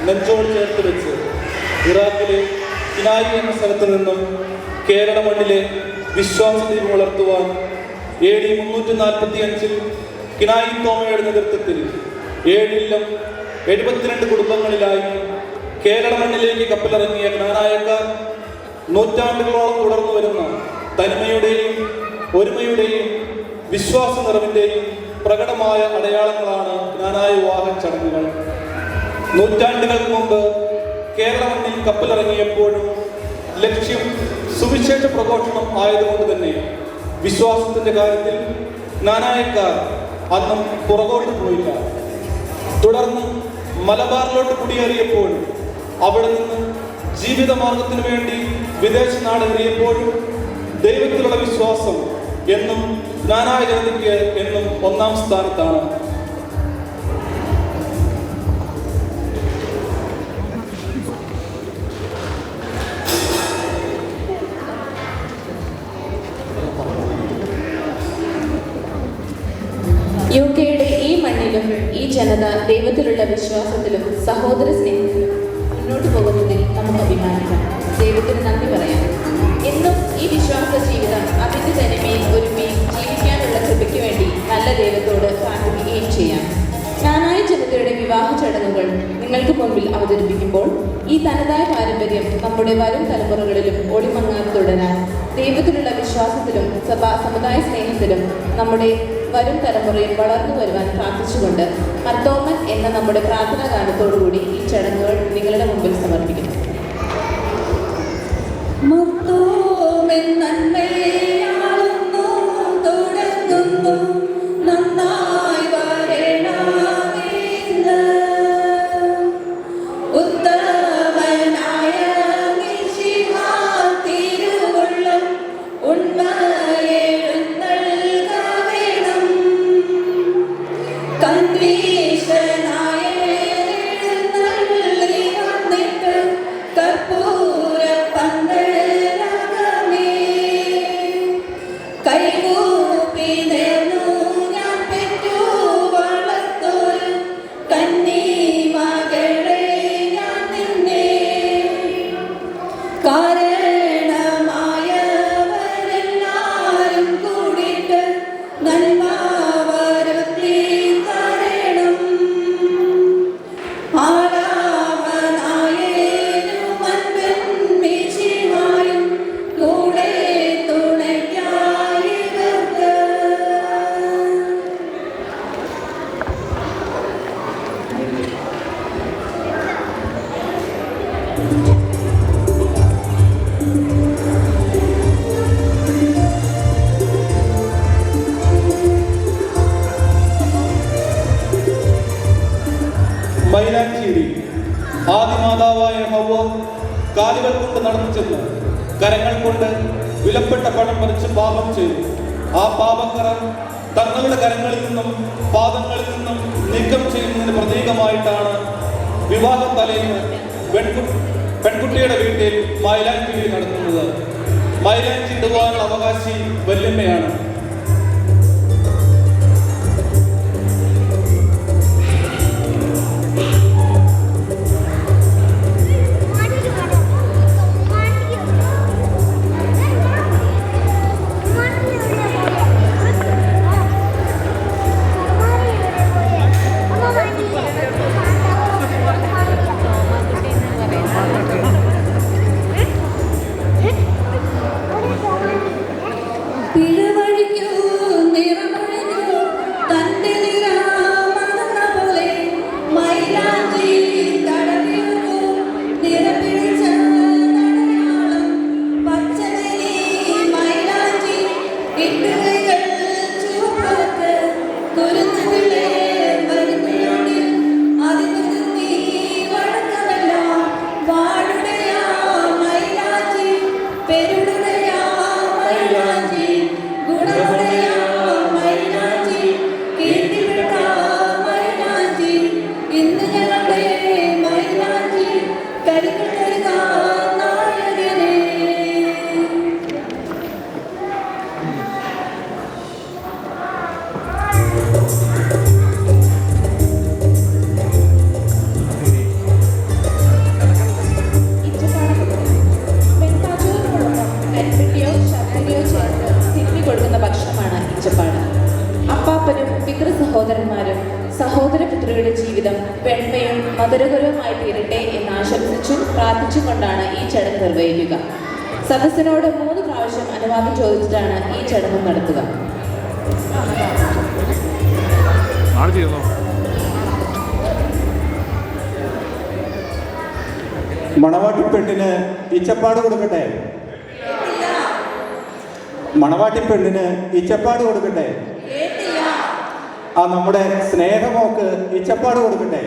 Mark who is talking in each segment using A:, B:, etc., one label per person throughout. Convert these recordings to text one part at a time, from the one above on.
A: നെഞ്ചോട് ചേർത്ത് വെച്ച് ഇറാഖിലെ കിനായി എന്ന സ്ഥലത്ത് നിന്നും കേരള മണ്ണിലെ വിശ്വാസദീപം വളർത്തുവാൻ AD 345 കിനായി തോമയുടെ നേതൃത്വത്തിൽ 72 കുടുംബങ്ങളിലായി കേരള മണ്ണിലേക്ക് കപ്പലിറങ്ങിയ ജ്ഞാനായക്കാർ നൂറ്റാണ്ടുകളോളം തുടർന്നു വരുന്ന തനിമയുടെയും ഒരുമയുടെയും വിശ്വാസ നിറവിൻ്റെയും പ്രകടമായ അടയാളങ്ങളാണ് ജ്ഞാനായ വിവാഹ ചടങ്ങുകൾ. നൂറ്റാണ്ടുകൾക്ക് മുമ്പ് കേരള മണ്ണിൽ കപ്പലിറങ്ങിയപ്പോഴും ലക്ഷ്യം സുവിശേഷ പ്രഘോഷണം ആയതുകൊണ്ട് തന്നെ വിശ്വാസത്തിന്റെ കാര്യത്തിൽ ജ്ഞാനായക്കാർ അന്നും പുറകോട്ട് പോയില്ല. തുടർന്ന് മലബാറിലോട്ട് കുടിയേറിയപ്പോഴും അവിടെ നിന്ന് ജീവിതമാർഗത്തിനു വേണ്ടി വിദേശ നാടേറിയപ്പോഴും ദൈവത്തിലുള്ള വിശ്വാസം എന്നും ജ്ഞാനായ ജനതയ്ക്ക് എന്നും ഒന്നാം സ്ഥാനത്താണ്.
B: യുകെയുടെ ഈ മണ്ണിലും ഈ ജനത ദൈവത്തിലുള്ള വിശ്വാസത്തിലും സഹോദര സ്നേഹത്തിലും മുന്നോട്ട് പോകുന്നതിൽ നമുക്ക് അഭിമാനിക്കാം. ദൈവത്തിന് നന്ദി പറയാം. എന്നും ഈ വിശ്വാസ ജീവിതം അതിൻ്റെ തനിമയും ഒരുമയും ജീവിക്കാനുള്ള കൃപയ്ക്ക് വേണ്ടി നല്ല ദൈവത്തോട് പ്രാർത്ഥിക്കുകയും ചെയ്യാം. ജ്ഞാനായ ജനതയുടെ വിവാഹ ചടങ്ങുകൾ നിങ്ങൾക്ക് മുൻപിൽ അവതരിപ്പിക്കുമ്പോൾ ഈ തനതായ പാരമ്പര്യം നമ്മുടെ വരും തലമുറകളിലും ഒളിമങ്ങാതെ തുടരാൻ ദൈവത്തിലുള്ള വിശ്വാസത്തിലും സമുദായ സ്നേഹത്തിലും നമ്മുടെ വരും തലമുറയിൽ വളർന്നു വരുവാൻ പ്രാർത്ഥിച്ചുകൊണ്ട് മർത്തോമൻ എന്ന നമ്മുടെ പ്രാർത്ഥനാ ഗാനത്തോടുകൂടി ഈ ചടങ്ങുകൾ നിങ്ങളുടെ മുമ്പിൽ സമർപ്പിക്കുന്നു.
A: മൈലാഞ്ചേരി ആദിമാതാവായ ഹവ്വ കാലുകൾ കൊണ്ട് നടന്നു ചെന്ന് കരങ്ങൾ കൊണ്ട് വിലപ്പെട്ട പഴം പറിച്ച് പാപം ചെയ്തു. ആ പാപക്കറ തങ്ങളുടെ കരങ്ങളിൽ നിന്നും പാദങ്ങളിൽ നിന്നും നീക്കം ചെയ്യുന്നതിന് പ്രതീകമായിട്ടാണ് വിവാഹം തലേന്ന് പെൺകുട്ടിയുടെ വീട്ടിൽ മൈലാഞ്ചേരി നടത്തുന്നത്. മൈലാഞ്ചി ഇടുവാനുള്ള അവകാശി വല്യമ്മയാണ്.
C: പിഴവഴി
B: അനുകൂലമായി തീരട്ടെ എന്ന് ആശംസിച്ചും പ്രാർത്ഥിച്ചും കൊണ്ടാണ് ഈ ചടങ്ങ് നിർവഹിക്കുക. സദസ്സിനോട് 3 പ്രാവശ്യം അനുവാദം ചോദിച്ചിട്ടാണ് ഈ ചടങ്ങ് നടത്തുക.
C: മണവാട്ടി പെണ്ണിന് ഇച്ചപ്പാട് കൊടുക്കട്ടെ. മണവാട്ടി പെണ്ണിന് ഇച്ചപ്പാട് കൊടുക്കട്ടെ. ആ നമ്മുടെ സ്നേഹമോക്ക് ഇച്ചപ്പാട് കൊടുക്കട്ടെ.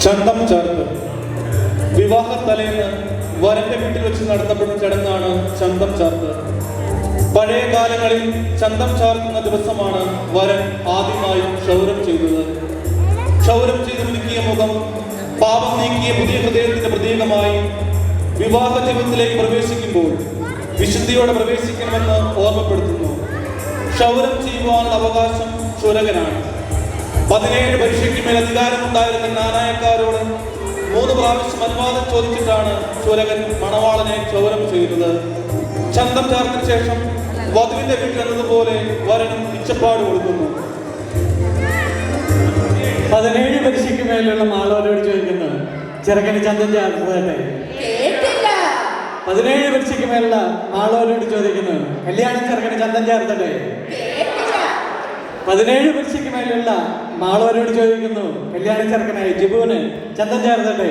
A: ചന്തം ചാർത്ത്. വിവാഹത്തലേന്ന് വരന്റെ വീട്ടിൽ വെച്ച് നടത്തപ്പെടുന്ന ചടങ്ങാണ് ചന്തം ചാർത്ത്. പഴയ കാലങ്ങളിൽ ചന്തം ചാർത്തുന്ന ദിവസമാണ് വരൻ ആദ്യമായി ക്ഷൗരം ചെയ്തത്. ക്ഷൗരം ചെയ്ത് ഒരുക്കിയ മുഖം, പാപം നീക്കിയ പുതിയ ഹൃദയത്തിന്റെ പ്രതീകമായി വിവാഹ ജീവിതത്തിലേക്ക് പ്രവേശിക്കുമ്പോൾ വിശുദ്ധിയോടെ പ്രവേശിക്കണമെന്ന് ഓർമ്മപ്പെടുത്തുന്നു. ക്ഷൗരം ചെയ്യുവാനുള്ള അവകാശം ക്ഷുരകനാണ്. 17 പരീക്ഷയ്ക്ക് മേൽ അധികാരമുണ്ടായിരുന്ന നാനായക്കാരോട് 3 പ്രാവശ്യം അനുവാദം ചോദിച്ചിട്ടാണ് ക്ഷുരകൻ മണവാളനെ ക്ഷൗരം ചെയ്തത്. ചന്തം ചാർത്തിന് ശേഷം വധുവിന്റെ വീട്ടിൽ എന്നതുപോലെ വരനും ഇച്ചപ്പാട് കൊടുക്കുന്നു.
D: 17 പരീക്ഷയ്ക്ക് മേലുള്ള മാളവരോട് ചോദിക്കുന്നു, ചെറുക്കന് ചന്തം ചാർത്തതല്ലേ? 17 പരീക്ഷയ്ക്ക് മേലുള്ള മാളവരോട് ചോദിക്കുന്നു, കല്യാണം ചെറുക്കന് ചന്തം ചേർത്തട്ടെ? 17 പരീക്ഷയ്ക്ക് മേലുള്ള മാളവരോട് ചോദിക്കുന്നു, കല്യാണം ചെറുക്കനായി ജിബുവിന് ചന്തം ചേർത്തട്ടെ?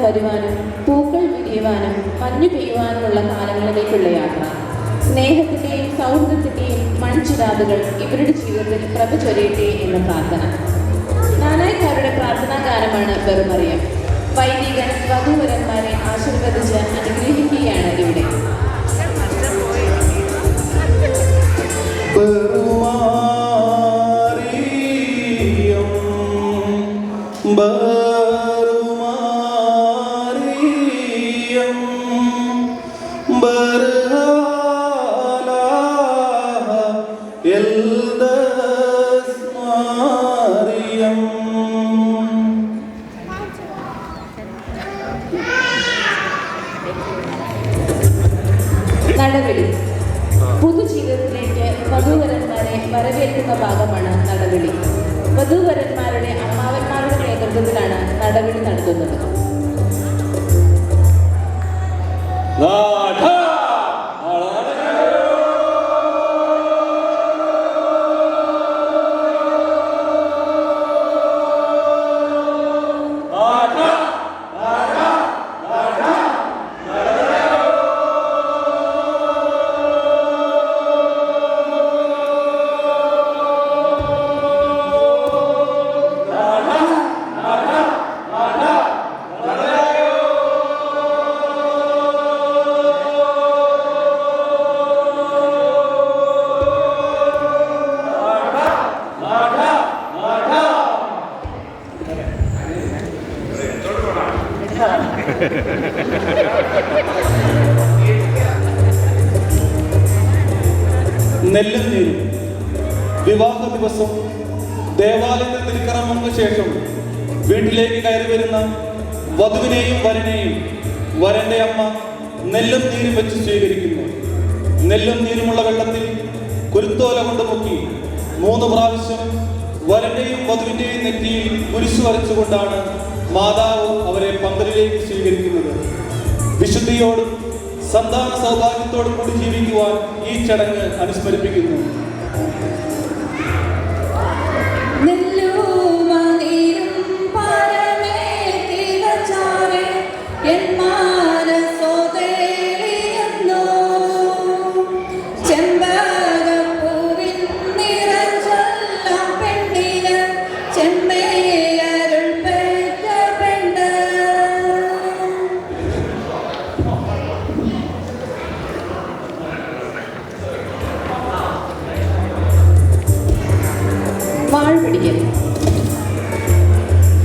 B: വരുവാനും പൂക്കൾ വിരിയുവാനും മഞ്ഞു പെയ്യുവാനുമുള്ള കാലങ്ങളിലേക്കുള്ള യാത്ര. സ്നേഹത്തിന്റെയും സൗഹൃദത്തിന്റെയും മൺചിരാതുകൾ ഇവരുടെ ജീവിതത്തിൽ പ്രഭ ചൊരിയട്ടെ എന്ന പ്രാർത്ഥന. നാനായക്കാരുടെ പ്രാർത്ഥനാ ഗാനമാണ് ബെറുമറിയം. വൈദികൻ വധൂവരന്മാരെ ആശീർവദിച്ച് അനുഗ്രഹിക്കുകയാണ് ഇവിടെ. നടവിളി. പുതുജീവിതത്തിലേക്ക് വധൂവരന്മാരെ വരവേൽക്കുന്ന ഭാഗമാണ് നടവിളി. വധൂവരന്മാരുടെ അമ്മാവന്മാരുടെ നേതൃത്വത്തിലാണ് നടവിളി നടത്തുന്നത്.
A: നെല്ലും നീരും. വിവാഹ ദിവസം ദേവാലയത്തിൽ തിരുക്കർമ്മങ്ങൾക്ക് ശേഷം വീട്ടിലേക്ക് കയറി വരുന്ന വധുവിനെയും വരനെയും വരന്റെ അമ്മ നെല്ലും നീരും വെച്ച് സ്വീകരിക്കുന്നു. നെല്ലും നീരുമുള്ള വെള്ളത്തിൽ കുരുത്തോല കൊണ്ട് മുക്കി 3 പ്രാവശ്യം വരന്റെയും വധുവിന്റെയും നെറ്റിയിൽ കുരിശു വരച്ചുകൊണ്ടാണ് മാതാവ് അവരെ പന്തലിലേക്ക് സ്വീകരിക്കുന്നത്. വിശുദ്ധിയോടും സന്താന സൗഭാഗ്യത്തോടും കൂടി ജീവിക്കുവാൻ ഈ ചടങ്ങ് അനുസ്മരിപ്പിക്കുന്നു.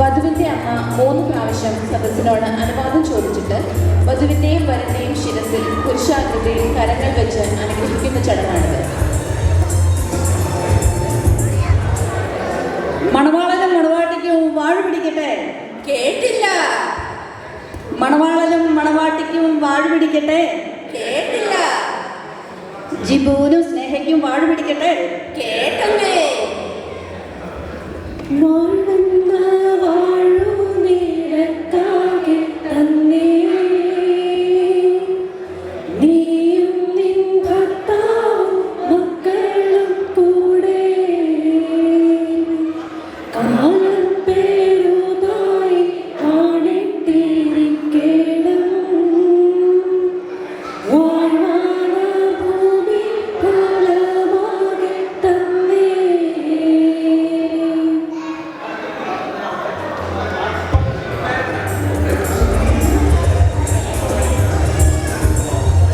B: വധുവിന്റെ അമ്മ 3 പ്രാവശ്യം സദസ്സിനോട് അനുവാദം ചോദിച്ചിട്ട് വധുവിന്റെയും വരന്റെയും ശിരസിൽ പുരുഷാകൃതിയിൽ കരങ്ങൾ വെച്ച് അനുഗ്രഹിക്കുന്ന ചടങ്ങാണിത്.
E: മണവാളനും മണവാട്ടിക്കും വാഴ പിടിക്കട്ടെ.
F: കേട്ടില്ല.
E: മണവാളനും മണവാട്ടിക്കും വാഴ പിടിക്കട്ടെ.
F: കേട്ടില്ല.
E: ജിബുവിനും സ്നേഹയ്ക്കും വാഴ പിടിക്കട്ടെ.
F: കേട്ടമ്മേ.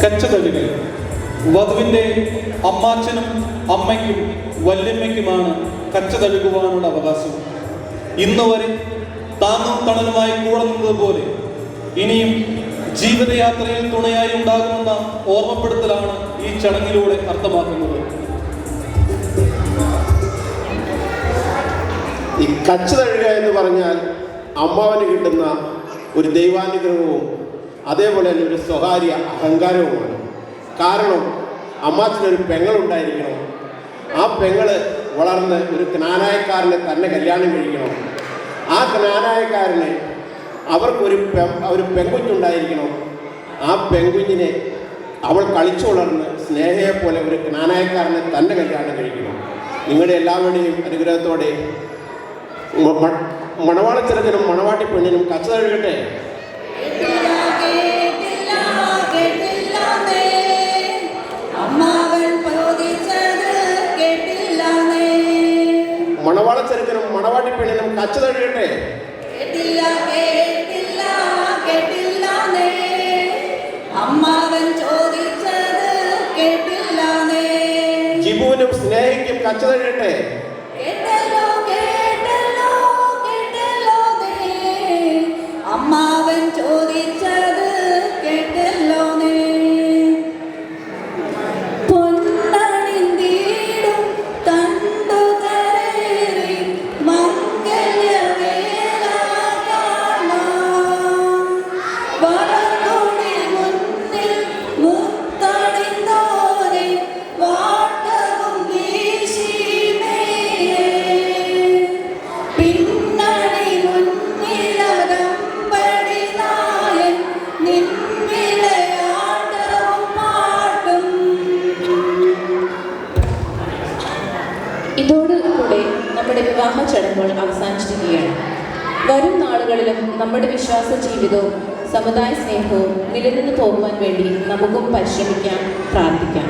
A: കച്ചതഴുകൽ. വധുവിന്റെ അമ്മാച്ചനും അമ്മയ്ക്കും വല്യമ്മയ്ക്കുമാണ് കച്ചതഴുകുവാനുള്ള അവകാശം. ഇന്നുവരെ താങ്ങും തണലുമായി കൂടെ നിന്നതുപോലെ ഇനിയും ജീവിതയാത്രയിൽ തുണയായി ഉണ്ടാകുമെന്ന ഓർമ്മപ്പെടുത്തലാണ് ഈ ചടങ്ങിലൂടെ അർത്ഥമാക്കുന്നത്.
G: ഈ കച്ചതഴുക എന്ന് പറഞ്ഞാൽ അമ്മാവന് കിട്ടുന്ന ഒരു ദൈവാനുഗ്രഹവും അതേപോലെ തന്നെ ഒരു സ്വകാര്യ അഹങ്കാരവുമാണ്. കാരണം അമ്മാച്ചനൊരു പെങ്ങളുണ്ടായിരിക്കണം. ആ പെങ്ങള് വളർന്ന് ഒരു ജ്ഞാനായക്കാരനെ തന്നെ കല്യാണം കഴിക്കണം. ആ ജ്ഞാനായക്കാരന് അവർക്കൊരു പെൺകുഞ്ഞുണ്ടായിരിക്കണം. ആ പെൺകുഞ്ഞിനെ അവൾ കളിച്ചു വളർന്ന് സ്നേഹയെ പോലെ ഒരു ജ്ഞാനായക്കാരനെ തന്നെ കല്യാണം കഴിക്കണം. നിങ്ങളുടെ എല്ലാവരുടെയും അനുഗ്രഹത്തോടെ മണവാളച്ചെറുക്കനും മണവാട്ടി പെണ്ണിനും കച്ചതഴുകട്ടെ. മണവാളച്ചെറുക്കനും മണവാട്ടി പെണ്ണിനും കച്ചതഴുകട്ടെ. ജിബുവിനും സ്നേഹിക്കും കച്ചതഴുകട്ടെ.
F: അമ്മാവൻ ചോദിച്ചത് കേട്ടല്ലോ നേ. പൊന്നണിന്തീടും തണ്ടു കരേറി മംഗല്യവേല കാണാം. വടക്കൊടി മുന്നിൽ മുത്തണിന്തോനെ വാട്ടവും വീശിമേയേ. പിന്നണി മുന്നിലകമ്പടി നായൻ നിൻവിളയാട്ടവും പാട്ടും.
B: ഇതോടുകൂടെ നമ്മുടെ വിവാഹ ചടങ്ങുകൾ അവസാനിച്ചിരിക്കുകയാണ്. വരും നാളുകളിലും നമ്മുടെ വിശ്വാസ ജീവിതവും സമുദായ സ്നേഹവും നിലനിന്ന് പോകുവാൻ വേണ്ടി നമുക്കും പരിശ്രമിക്കാം, പ്രാർത്ഥിക്കാം.